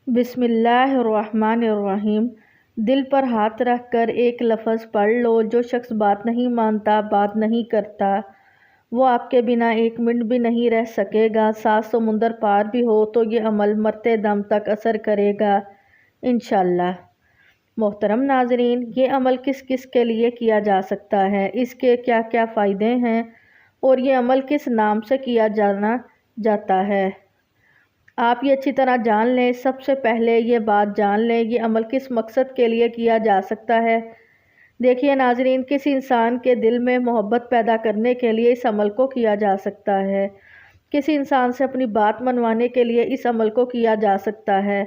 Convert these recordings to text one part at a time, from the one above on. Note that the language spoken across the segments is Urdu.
بسم اللہ الرحمن الرحیم۔ دل پر ہاتھ رکھ کر ایک لفظ پڑھ لو۔ جو شخص بات نہیں مانتا، بات نہیں کرتا، وہ آپ کے بنا ایک منٹ بھی نہیں رہ سکے گا۔ 7 سمندر پار بھی ہو تو یہ عمل مرتے دم تک اثر کرے گا انشاءاللہ۔ محترم ناظرین، یہ عمل کس کس کے لیے کیا جا سکتا ہے، اس کے کیا کیا فائدے ہیں اور یہ عمل کس نام سے کیا جانا جاتا ہے، آپ یہ اچھی طرح جان لیں۔ سب سے پہلے یہ بات جان لیں یہ عمل کس مقصد کے لیے کیا جا سکتا ہے۔ دیکھیے ناظرین، کسی انسان کے دل میں محبت پیدا کرنے کے لیے اس عمل کو کیا جا سکتا ہے۔ کسی انسان سے اپنی بات منوانے کے لیے اس عمل کو کیا جا سکتا ہے۔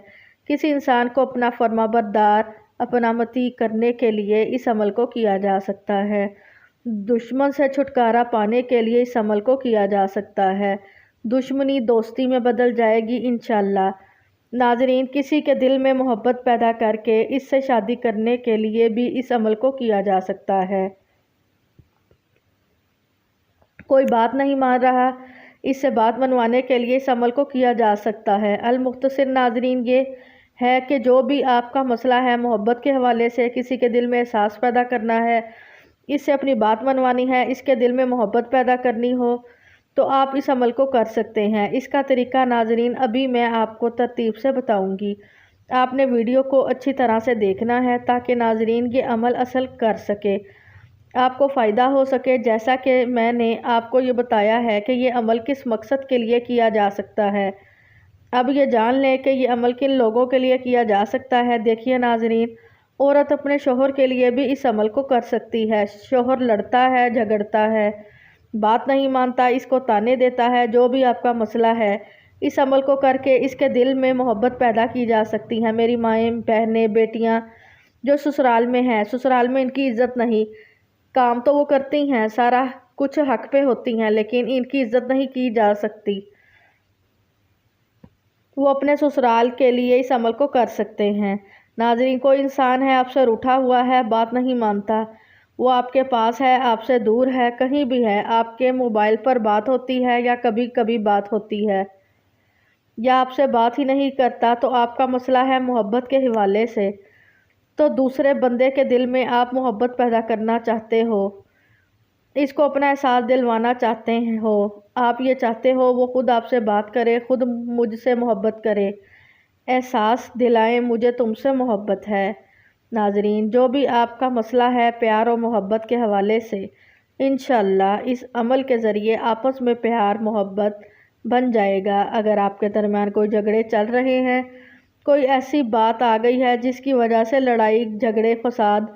کسی انسان کو اپنا فرمانبردار، اپنا مطیع کرنے کے لیے اس عمل کو کیا جا سکتا ہے۔ دشمن سے چھٹکارا پانے کے لیے اس عمل کو کیا جا سکتا ہے۔ دشمنی دوستی میں بدل جائے گی انشاءاللہ۔ ناظرین، کسی کے دل میں محبت پیدا کر کے اس سے شادی کرنے کے لیے بھی اس عمل کو کیا جا سکتا ہے۔ کوئی بات نہیں مان رہا، اس سے بات منوانے کے لیے اس عمل کو کیا جا سکتا ہے۔ المختصر ناظرین یہ ہے کہ جو بھی آپ کا مسئلہ ہے، محبت کے حوالے سے کسی کے دل میں احساس پیدا کرنا ہے، اس سے اپنی بات منوانی ہے، اس کے دل میں محبت پیدا کرنی ہو تو آپ اس عمل کو کر سکتے ہیں۔ اس کا طریقہ ناظرین ابھی میں آپ کو ترتیب سے بتاؤں گی۔ آپ نے ویڈیو کو اچھی طرح سے دیکھنا ہے تاکہ ناظرین یہ عمل اصل کر سکے، آپ کو فائدہ ہو سکے۔ جیسا کہ میں نے آپ کو یہ بتایا ہے کہ یہ عمل کس مقصد کے لیے کیا جا سکتا ہے، اب یہ جان لیں کہ یہ عمل کن لوگوں کے لیے کیا جا سکتا ہے۔ دیکھیے ناظرین، عورت اپنے شوہر کے لیے بھی اس عمل کو کر سکتی ہے۔ شوہر لڑتا ہے، جھگڑتا ہے، بات نہیں مانتا، اس کو تانے دیتا ہے، جو بھی آپ کا مسئلہ ہے، اس عمل کو کر کے اس کے دل میں محبت پیدا کی جا سکتی ہے۔ میری مائیں، بہنیں، بیٹیاں جو سسرال میں ہیں، سسرال میں ان کی عزت نہیں، کام تو وہ کرتی ہیں، سارا کچھ حق پہ ہوتی ہیں، لیکن ان کی عزت نہیں کی جا سکتی، وہ اپنے سسرال کے لیے اس عمل کو کر سکتے ہیں۔ ناظرین، کوئی انسان ہے آپ سے روٹھا ہوا ہے، بات نہیں مانتا، وہ آپ کے پاس ہے، آپ سے دور ہے، کہیں بھی ہے، آپ کے موبائل پر بات ہوتی ہے یا کبھی کبھی بات ہوتی ہے، یا آپ سے بات ہی نہیں کرتا، تو آپ کا مسئلہ ہے محبت کے حوالے سے، تو دوسرے بندے کے دل میں آپ محبت پیدا کرنا چاہتے ہو، اس کو اپنا احساس دلوانا چاہتے ہو، آپ یہ چاہتے ہو وہ خود آپ سے بات کرے، خود مجھ سے محبت کرے، احساس دلائیں مجھے تم سے محبت ہے۔ ناظرین، جو بھی آپ کا مسئلہ ہے پیار اور محبت کے حوالے سے، انشاءاللہ اس عمل کے ذریعے آپس میں پیار محبت بن جائے گا۔ اگر آپ کے درمیان کوئی جھگڑے چل رہے ہیں، کوئی ایسی بات آ گئی ہے جس کی وجہ سے لڑائی جھگڑے فساد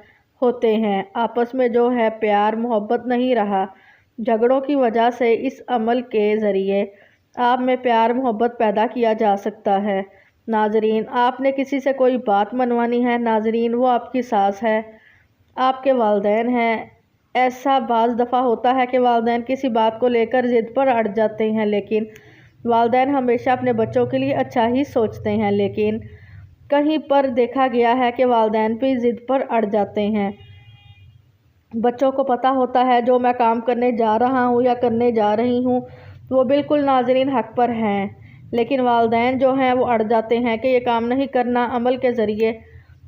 ہوتے ہیں، آپس میں جو ہے پیار محبت نہیں رہا، جھگڑوں کی وجہ سے اس عمل کے ذریعے آپ میں پیار محبت پیدا کیا جا سکتا ہے۔ ناظرین، آپ نے کسی سے کوئی بات منوانی ہے، ناظرین وہ آپ کی ساس ہے، آپ کے والدین ہیں۔ ایسا بعض دفعہ ہوتا ہے کہ والدین کسی بات کو لے کر ضد پر اڑ جاتے ہیں، لیکن والدین ہمیشہ اپنے بچوں کے لیے اچھا ہی سوچتے ہیں، لیکن کہیں پر دیکھا گیا ہے کہ والدین بھی ضد پر اڑ جاتے ہیں۔ بچوں کو پتہ ہوتا ہے جو میں کام کرنے جا رہا ہوں یا کرنے جا رہی ہوں وہ بالکل ناظرین حق پر ہیں، لیکن والدین جو ہیں وہ اڑ جاتے ہیں کہ یہ کام نہیں کرنا۔ عمل کے ذریعے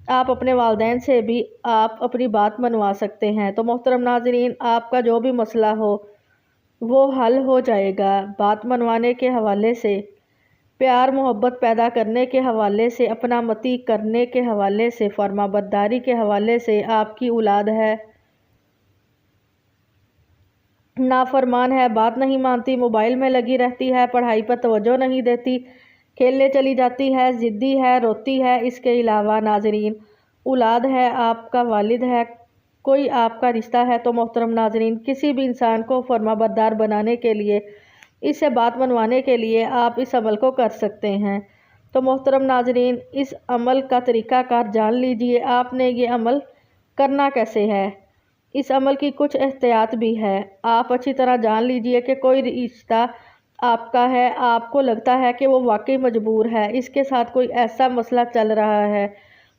آپ اپنے والدین سے بھی آپ اپنی بات منوا سکتے ہیں۔ تو محترم ناظرین، آپ کا جو بھی مسئلہ ہو وہ حل ہو جائے گا۔ بات منوانے کے حوالے سے، پیار محبت پیدا کرنے کے حوالے سے، اپنا مطیع کرنے کے حوالے سے، فرمانبرداری کے حوالے سے، آپ کی اولاد ہے نافرمان ہے، بات نہیں مانتی، موبائل میں لگی رہتی ہے، پڑھائی پر توجہ نہیں دیتی، کھیلنے چلی جاتی ہے، ضدی ہے، روتی ہے۔ اس کے علاوہ ناظرین اولاد ہے، آپ کا والد ہے، کوئی آپ کا رشتہ ہے، تو محترم ناظرین کسی بھی انسان کو فرمانبردار بنانے کے لیے، اس سے بات منوانے کے لیے آپ اس عمل کو کر سکتے ہیں۔ تو محترم ناظرین، اس عمل کا طریقہ کار جان لیجئے، آپ نے یہ عمل کرنا کیسے ہے۔ اس عمل کی کچھ احتیاط بھی ہے، آپ اچھی طرح جان لیجئے کہ کوئی رشتہ آپ کا ہے، آپ کو لگتا ہے کہ وہ واقعی مجبور ہے، اس کے ساتھ کوئی ایسا مسئلہ چل رہا ہے،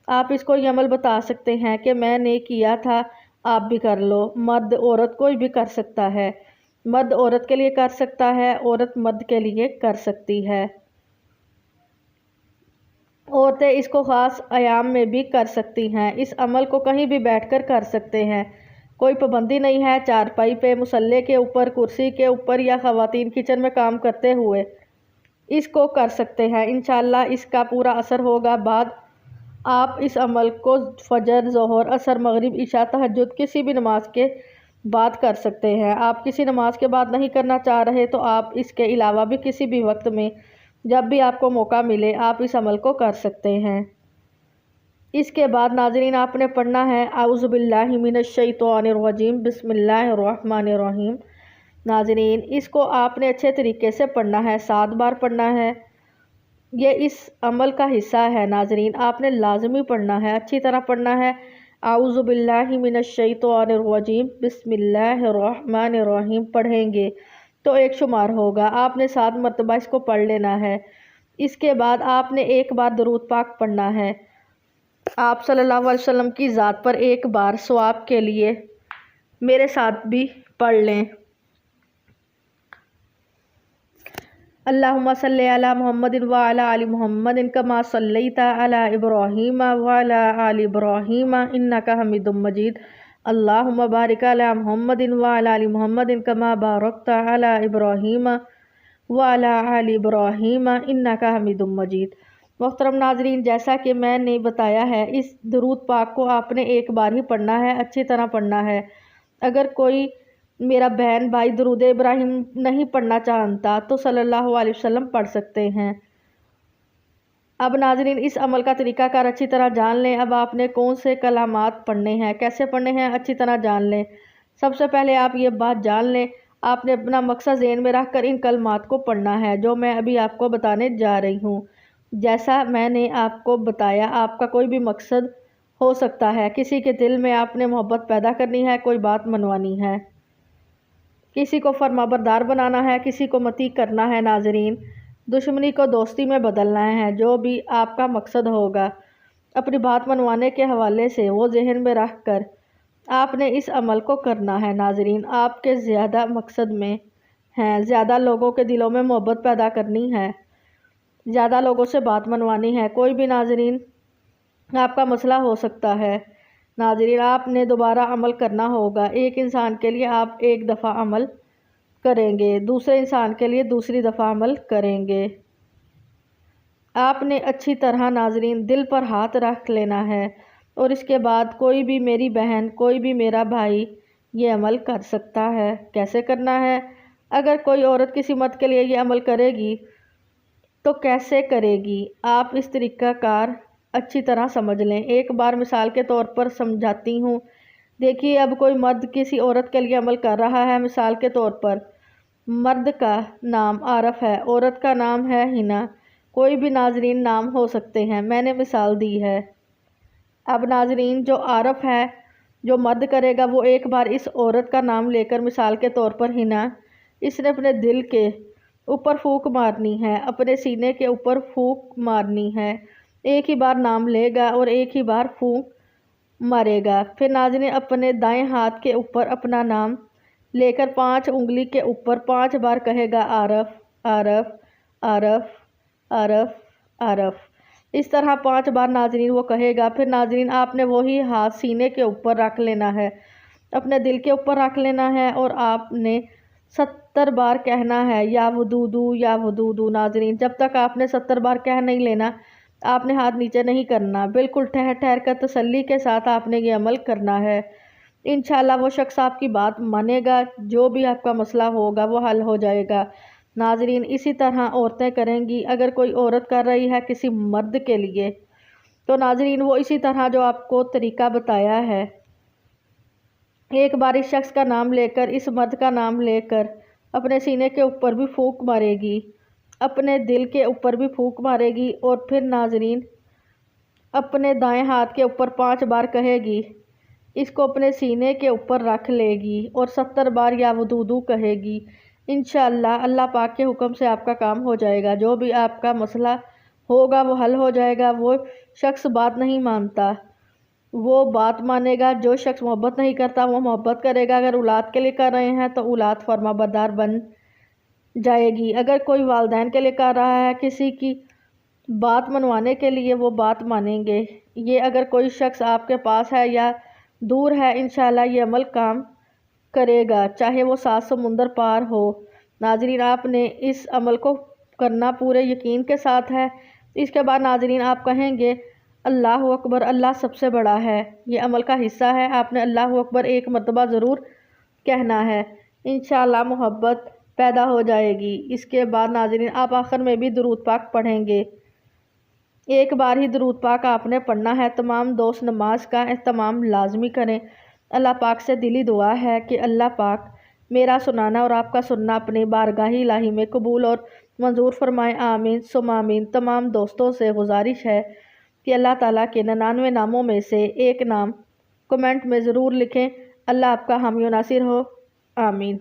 آپ اس کو یہ عمل بتا سکتے ہیں کہ میں نے کیا تھا، آپ بھی کر لو۔ مرد عورت کوئی بھی کر سکتا ہے، مرد عورت کے لیے کر سکتا ہے، عورت مرد کے لیے کر سکتی ہے۔ عورتیں اس کو خاص ایام میں بھی کر سکتی ہیں۔ اس عمل کو کہیں بھی بیٹھ کر کر سکتے ہیں، کوئی پابندی نہیں ہے۔ چارپائی پہ، مصلے کے اوپر، کرسی کے اوپر یا خواتین کچن میں کام کرتے ہوئے اس کو کر سکتے ہیں۔ انشاءاللہ اس کا پورا اثر ہوگا۔ بعد آپ اس عمل کو فجر، ظہر، عصر، مغرب، عشاء، تہجد کسی بھی نماز کے بعد کر سکتے ہیں۔ آپ کسی نماز کے بعد نہیں کرنا چاہ رہے تو آپ اس کے علاوہ بھی کسی بھی وقت میں جب بھی آپ کو موقع ملے آپ اس عمل کو کر سکتے ہیں۔ اس کے بعد ناظرین آپ نے پڑھنا ہے اعوذ باللہ من الشیطان الرجیم بسم اللہ الرحمن الرحیم۔ ناظرین اس کو آپ نے اچھے طریقے سے پڑھنا ہے، 7 بار پڑھنا ہے۔ یہ اس عمل کا حصہ ہے ناظرین، آپ نے لازمی پڑھنا ہے، اچھی طرح پڑھنا ہے۔ اعوذ باللہ من الشیطان الرجیم بسم اللہ الرحمن الرحیم پڑھیں گے تو ایک شمار ہوگا، آپ نے 7 مرتبہ اس کو پڑھ لینا ہے۔ اس کے بعد آپ نے ایک بار درود پاک پڑھنا ہے، آپ صلی اللہ علیہ وسلم کی ذات پر ایک بار ثواب کے لیے میرے ساتھ بھی پڑھ لیں۔ اللہم صلی علی محمد وعلی آل محمد کما صلیت علی ابراہیم وعلی آل ابراہیم انک حمید مجید۔ اللہم بارک علی محمد وعلی آل محمد کما بارکت علی ابراہیم وعلی آل ابراہیم انک حمید مجید۔ محترم ناظرین جیسا کہ میں نے بتایا ہے اس درود پاک کو آپ نے ایک بار ہی پڑھنا ہے، اچھی طرح پڑھنا ہے۔ اگر کوئی میرا بہن بھائی درود ابراہیم نہیں پڑھنا چاہتا تو صلی اللہ علیہ وسلم پڑھ سکتے ہیں۔ اب ناظرین اس عمل کا طریقہ کار اچھی طرح جان لیں۔ اب آپ نے کون سے کلمات پڑھنے ہیں، کیسے پڑھنے ہیں، اچھی طرح جان لیں۔ سب سے پہلے آپ یہ بات جان لیں، آپ نے اپنا مقصد ذہن میں رکھ کر ان کلمات کو پڑھنا ہے جو میں ابھی آپ کو بتانے جا رہی ہوں۔ جیسا میں نے آپ کو بتایا آپ کا کوئی بھی مقصد ہو سکتا ہے، کسی کے دل میں آپ نے محبت پیدا کرنی ہے، کوئی بات منوانی ہے، کسی کو فرمانبردار بنانا ہے، کسی کو مطیع کرنا ہے ناظرین، دشمنی کو دوستی میں بدلنا ہے، جو بھی آپ کا مقصد ہوگا اپنی بات منوانے کے حوالے سے وہ ذہن میں رکھ کر آپ نے اس عمل کو کرنا ہے ناظرین۔ آپ کے زیادہ مقصد میں ہیں، زیادہ لوگوں کے دلوں میں محبت پیدا کرنی ہے، زیادہ لوگوں سے بات منوانی ہے، کوئی بھی ناظرین آپ کا مسئلہ ہو سکتا ہے۔ ناظرین آپ نے دوبارہ عمل کرنا ہوگا، ایک انسان کے لیے آپ ایک دفعہ عمل کریں گے، دوسرے انسان کے لیے دوسری دفعہ عمل کریں گے۔ آپ نے اچھی طرح ناظرین دل پر ہاتھ رکھ لینا ہے اور اس کے بعد کوئی بھی میری بہن، کوئی بھی میرا بھائی یہ عمل کر سکتا ہے۔ کیسے کرنا ہے؟ اگر کوئی عورت کسی مرد کے لیے یہ عمل کرے گی تو کیسے کرے گی؟ آپ اس طریقہ کار اچھی طرح سمجھ لیں۔ ایک بار مثال کے طور پر سمجھاتی ہوں۔ دیکھیے اب کوئی مرد کسی عورت کے لیے عمل کر رہا ہے، مثال کے طور پر مرد کا نام عارف ہے، عورت کا نام ہے ہنا، کوئی بھی ناظرین نام ہو سکتے ہیں، میں نے مثال دی ہے۔ اب ناظرین جو عارف ہے جو مرد کرے گا وہ ایک بار اس عورت کا نام لے کر مثال کے طور پر ہنا، اس نے اپنے دل کے اوپر پھونک مارنی ہے، اپنے سینے کے اوپر پھونک مارنی ہے، ایک ہی بار نام لے گا اور ایک ہی بار پھونک مارے گا۔ پھر ناظرین اپنے دائیں ہاتھ کے اوپر اپنا نام لے کر 5 انگلی کے اوپر 5 بار کہے گا عارف عارف عارف عارف عارف، اس طرح 5 بار ناظرین وہ کہے گا۔ پھر ناظرین آپ نے وہی ہاتھ سینے کے اوپر رکھ لینا ہے، اپنے دل کے اوپر رکھ لینا ہے اور آپ نے 70 بار کہنا ہے یا ودودو یا ودودو۔ ناظرین جب تک آپ نے 70 بار کہہ نہیں لینا آپ نے ہاتھ نیچے نہیں کرنا، بالکل ٹھہر ٹھہر کر تسلی کے ساتھ آپ نے یہ عمل کرنا ہے۔ انشاءاللہ وہ شخص آپ کی بات مانے گا، جو بھی آپ کا مسئلہ ہوگا وہ حل ہو جائے گا۔ ناظرین اسی طرح عورتیں کریں گی، اگر کوئی عورت کر رہی ہے کسی مرد کے لیے تو ناظرین وہ اسی طرح جو آپ کو طریقہ بتایا ہے، ایک بار اس شخص کا نام لے کر، اس مرد کا نام لے کر اپنے سینے کے اوپر بھی پھونک مارے گی، اپنے دل کے اوپر بھی پھونک مارے گی اور پھر ناظرین اپنے دائیں ہاتھ کے اوپر 5 بار کہے گی، اس کو اپنے سینے کے اوپر رکھ لے گی اور 70 بار یا ودودو کہے گی۔ انشاءاللہ اللہ پاک کے حکم سے آپ کا کام ہو جائے گا، جو بھی آپ کا مسئلہ ہوگا وہ حل ہو جائے گا۔ وہ شخص بات نہیں مانتا وہ بات مانے گا، جو شخص محبت نہیں کرتا وہ محبت کرے گا، اگر اولاد کے لیے کر رہے ہیں تو اولاد فرما بردار بن جائے گی، اگر کوئی والدین کے لیے کر رہا ہے، کسی کی بات منوانے کے لیے وہ بات مانیں گے۔ یہ اگر کوئی شخص آپ کے پاس ہے یا دور ہے، انشاءاللہ یہ عمل کام کرے گا، چاہے وہ 7 سمندر پار ہو۔ ناظرین، آپ نے اس عمل کو کرنا پورے یقین کے ساتھ ہے۔ اس کے بعد ناظرین آپ کہیں گے اللہ اکبر، اللہ سب سے بڑا ہے۔ یہ عمل کا حصہ ہے، آپ نے اللہ اکبر ایک مرتبہ ضرور کہنا ہے، انشاءاللہ محبت پیدا ہو جائے گی۔ اس کے بعد ناظرین آپ آخر میں بھی درود پاک پڑھیں گے۔ ایک بار ہی درود پاک آپ نے پڑھنا ہے۔ تمام دوست نماز کا اہتمام لازمی کریں۔ اللہ پاک سے دلی دعا ہے کہ اللہ پاک میرا سنانا اور آپ کا سننا اپنی بارگاہ الہی میں قبول اور منظور فرمائے، آمین ثم آمین۔ تمام دوستوں سے گزارش ہے کہ اللہ تعالیٰ کے 99 ناموں میں سے ایک نام کمنٹ میں ضرور لکھیں۔ اللہ آپ کا حامی و ناصر ہو، آمین۔